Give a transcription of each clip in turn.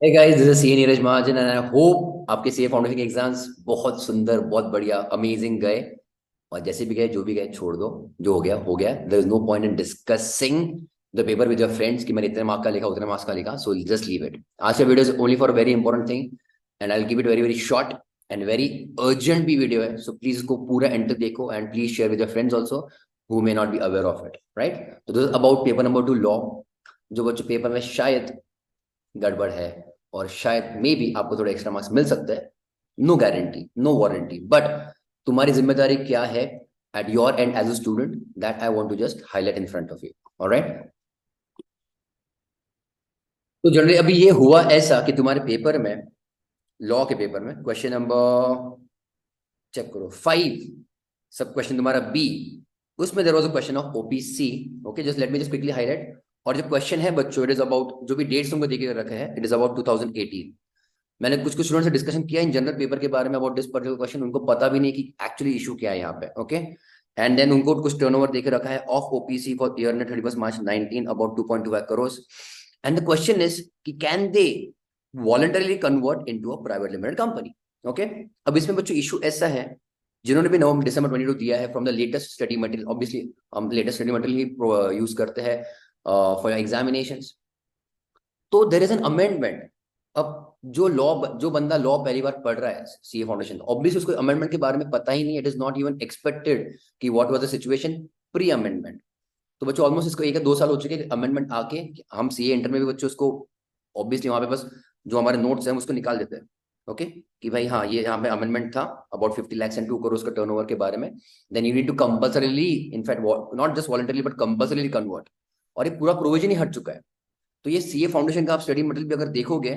Hey guys, this is CA Neeraj Mahajan and I hope आपके CA foundation के exams बहुत सुंदर, बहुत बढ़िया, अमेजिंग गए। और जैसे भी गए, जो भी गए, छोड़ दो। जो हो गया। There is no point in discussing the paper with your friends कि मैंने इतने मार्क का लिखा, उतने मार्क्स का लिखा। So just leave it. आज का video is only for very important thing and I will keep it very very short and very urgent भी वीडियो है। सो प्लीज इसको पूरा एंड तक देखो and please share with your friends also who may not be aware of it, right. तो this about paper number 2 law. जो बच्चों paper में शायद गड़बड़ है और शायद मे बी आपको थोड़ा एक्स्ट्रा मार्क्स मिल सकता है। No guarantee, no warranty, but तुम्हारी जिम्मेदारी क्या है at your end as a student, that I want to just highlight in front of you. Alright. तो जनरली अभी ये हुआ ऐसा कि तुम्हारे पेपर में, लॉ के पेपर में, क्वेश्चन नंबर चेक करो 5, सब क्वेश्चन तुम्हारा बी, उसमें there was a question of OPC. Okay, just let me just quickly highlight. और जो क्वेश्चन है बच्चों, इट इज अबाउट, जो भी डेट्स तुमको देखे रखे हैं, इट इज अबाउट 2018। मैंने कुछ कुछ स्टूडेंट से डिस्कशन किया इन जनरल पेपर के बारे में अबाउट दिस पर्टिकुलर क्वेश्चन, उनको पता भी नहीं कि एक्चुअली इशू क्या है यहाँ पे। ओके, एंड देन उनको कुछ टर्नओवर देके रखा है ऑफ ओपीसी फॉर ईयर ने 31 March 19 about 2.25 crore. And the question is कि can they voluntarily convert into a private limited company. Okay, अब इसमें बच्चों इशू ऐसा है, जिन्होंने भी नवंबर दिसंबर 22 दिया है from the latest study material, obviously हम लेटेस्ट स्टडी मटेरियल ही यूज करते हैं फॉर एग्जामिनेशंस। तो देर इज एन अमेंडमेंट। अब जो बंदा लॉ पहली बार पढ़ रहा है सीए फाउंडेशन, ऑब्वियसली उसको अमेंडमेंट के बारे में पता ही नहीं। It is not even expected कि what was the situation pre amendment. तो बच्चों ऑलमोस्ट इसको 1 या 2 साल हो चुके हैं अमेंडमेंट आके। हम सीए इंटर में भी बच्चों उसको ऑब्वियसली वहां पे बस जो हमारे नोट्स हैं उसको निकाल देते हैं। ओके, कि भाई हाँ ये यहाँ पे अमेंडमेंट था अबाउट 50 lakhs एंड 2 करोड़ का टर्नओवर के बारे में। Then you need to compulsorily, in fact not just voluntarily but compulsorily convert. और ये पूरा प्रोविजन ही हट चुका है। तो ये सीए फाउंडेशन का आप स्टडी मटेरियल भी अगर देखोगे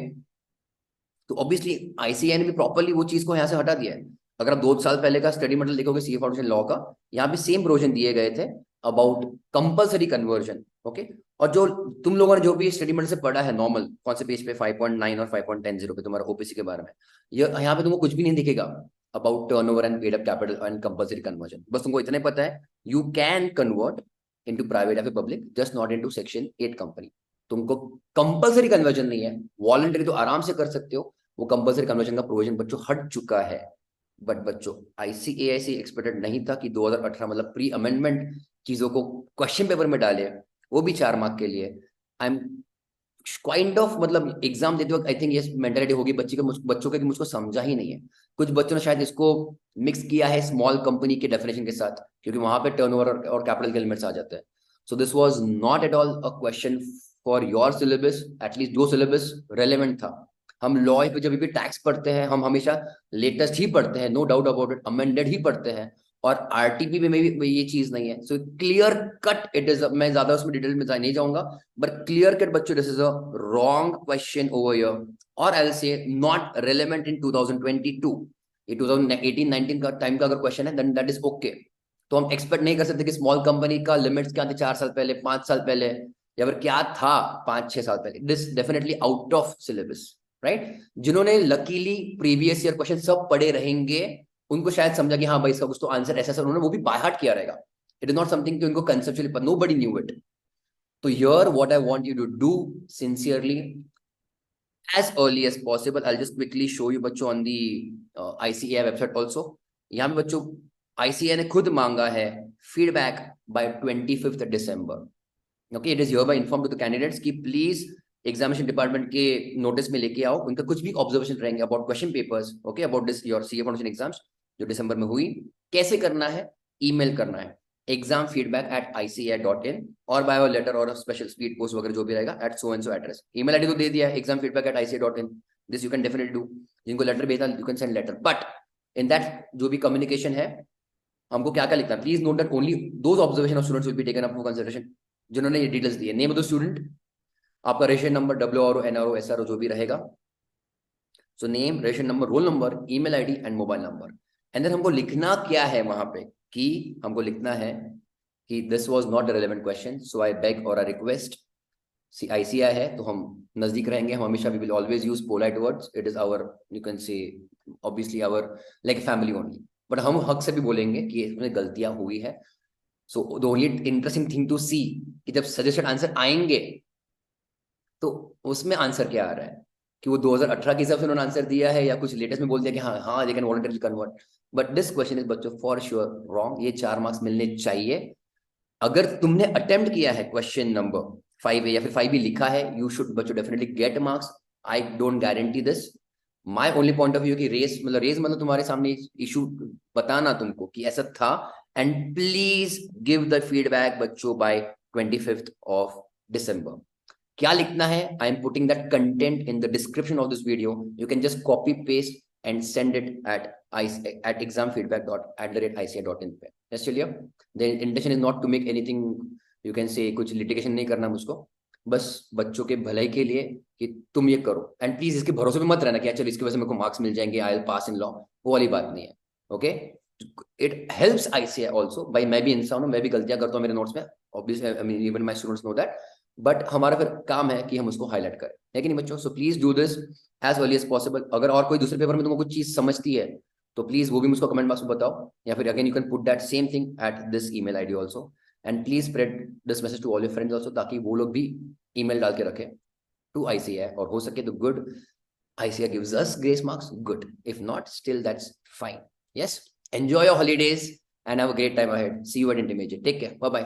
तो ऑब्वियसली आईसीए ने भी प्रॉपरली वो चीज को यहाँ से हटा दिया है। अगर आप 2 साल पहले का स्टडी मटेरियल देखोगे सीए फाउंडेशन लॉ का, यहाँ पे सेम प्रोविजन दिए गए थे अबाउट कंपल्सरी कन्वर्जन। ओके, और जो तुम लोगों ने जो भी स्टडी मटेरियल से पढ़ा है नॉर्मल, कौन से पेज पे 5.9 और 5.10 पे तुम्हारा ओपीसी के बारे में, ये यहाँ पे तुमको कुछ भी नहीं दिखेगा about turnover and paid up capital and compulsory conversion. बस तुमको इतना ही पता है you can convert into private या फिर public, just not into section 8 company. तुमको कंपल्सरी कन्वर्जन नहीं है, वॉलंटरी तो आराम से कर सकते हो। वो कंपल्सरी कन्वर्जन का प्रोविजन बच्चों हट चुका है। बट बच्चों आईसीएआईसी एक्सपेक्टेड नहीं था कि 2018 मतलब प्री अमेंडमेंट चीजों को क्वेश्चन पेपर में डाले, वो भी 4 मार्क के लिए। आई एम काइंड ऑफ, मतलब एग्जाम देते वक्त आई थिंक ये मेंटालिटी होगी बच्चों के कि मुझको समझा ही नहीं है। कुछ बच्चों ने शायद इसको मिक्स किया है स्मॉल कंपनी के डेफिनेशन के साथ, क्योंकि वहां पे टर्नओवर और कैपिटल के लिमिट्स आ जाते हैं। So this was not at all a question for your syllabus, at least जो सिलेबस रेलेवेंट था। हम लॉ पे जब भी टैक्स पढ़ते हैं हम हमेशा लेटेस्ट ही पढ़ते हैं, no doubt about it, amended ही पढ़ते हैं। और आरटीपी में भी ये चीज नहीं है। So clear cut it is, मैं ज्यादा उसमें डिटेल में नहीं जाऊंगा, बट क्लियर कट बच्चों this is a wrong question over here, और I will say not relevant in 2022। ये 2018-19 का टाइम का अगर क्वेश्चन है देन दैट इज ओके। तो हम एक्सपेक्ट नहीं कर सकते कि स्मॉल कंपनी का लिमिट्स क्या थे 4 साल पहले, 5 साल पहले, या फिर क्या था 5-6 साल पहले। This definitely out of syllabus, right. जिन्होंने लकीली प्रीवियस ईयर क्वेश्चन सब पढ़े रहेंगे, उनको शायद समझा कि हाँ भाई इसका कुछ तो आंसर ऐसा, उन्होंने वो भी बाय हार्ट किया रहेगा। इट इज नॉट समथिंग कि उनको कंसेप्चुअली, पर नो बडी न्यू इट। तो here what I want you to do sincerely as early as possible, I'll just quickly show you बच्चों on the ICAI website also। यहाँ पे बच्चों ICAI ने खुद मांगा है फीडबैक बाय 25 दिसंबर। Okay, it is here by inform to the candidates कि प्लीज एग्जामिनेशन डिपार्टमेंट के नोटिस में लेके आओ उनका कुछ भी ऑब्जर्वेशन रहेंगे about question papers. Okay, about this your CA foundation exams जो दिसंबर में हुई। कैसे करना है, ईमेल करना है examfeedback@ica.in, और बायो लेटर और स्पेशल स्पीड पोस्ट वगैरह जो भी रहेगा at so and so address. Email ID तो दे दिया है examfeedback@ica.in। This you can definitely do. जिनको लेटर भेजना you can send letter, but in that जो भी कम्युनिकेशन है हमको क्या क्या लिखना है, please note that only those observation of students will be taken up for consideration जिन्होंने ये डिटेल्स दी है। नेम ऑफ द स्टूडेंट, आपका registration number, W R O, N R O, S R O जो भी रहेगा। So name, registration number, roll number, email ID and mobile number. And then हमको लिखना क्या है वहां पे, कि हमको लिखना है कि this was not a relevant question, so I beg और आई रिक्वेस्ट। आईसीआई है तो हम नजदीक रहेंगे, हम हमेशा we will always use polite words, it is our, you can say obviously our like family only. But हम हक से भी बोलेंगे कि इसमें गलतियां हुई है। So the only interesting thing to see कि जब सजेस्टेड आंसर आएंगे तो उसमें आंसर क्या आ रहा है। कि वो 2018 के हिसाब से उन्होंने आंसर दिया है या कुछ लेटेस्ट में बोल दिया कि हाँ हाँ they can voluntarily convert, but this question is बच्चों फॉर श्योर रॉन्ग। ये 4 मार्क्स मिलने चाहिए। अगर तुमने अटेम्प्ट किया है क्वेश्चन नंबर 5A या फिर 5B लिखा है, यू शुड बच्चों definitely get marks. I don't guarantee this. My only point of view कि रेस मतलब तुम्हारे सामने इशू बताना तुमको कि ऐसा था। And please give the feedback बच्चों बाय 25th ऑफ December। क्या लिखना है, I am putting that content in the description of this video. You can just copy paste and send it at examfeedback@ici.in पे। yes चलिए, the intention is not to make anything, you can say कुछ litigation नहीं करना मुझको, बस बच्चों के भलाई के लिए कि तुम ये करो। एंड प्लीज इसके भरोसे पे मत रहना कि चलो इसकी वजह से मेरे को मार्क्स मिल जाएंगे, I will pass in law, वो वाली बात नहीं है। Okay, it helps ICI also. भाई मैं भी इंसान हूँ, मैं भी गलतियां करता हूँ मेरे नोट्स में, obviously I mean even my students know that, but हमारा फिर काम है कि हम उसको हाईलाइट करें, है कि नहीं बच्चों? So please do this as early as possible. अगर और कोई दूसरे पेपर में तुमको कुछ चीज समझती है तो प्लीज वो भी मुझको कमेंट बॉक्स में बताओ, या फिर again you can put that same thing at this email ID also. And please spread this message to all your friends also, ताकि वो लोग भी ईमेल डाल के रखें टू ICI, और हो सके तो good, ICI gives us grace marks, good. If not, still that's fine. Yes, enjoy your holidays and have a great time ahead. See you at intermediate. Take care. Bye bye.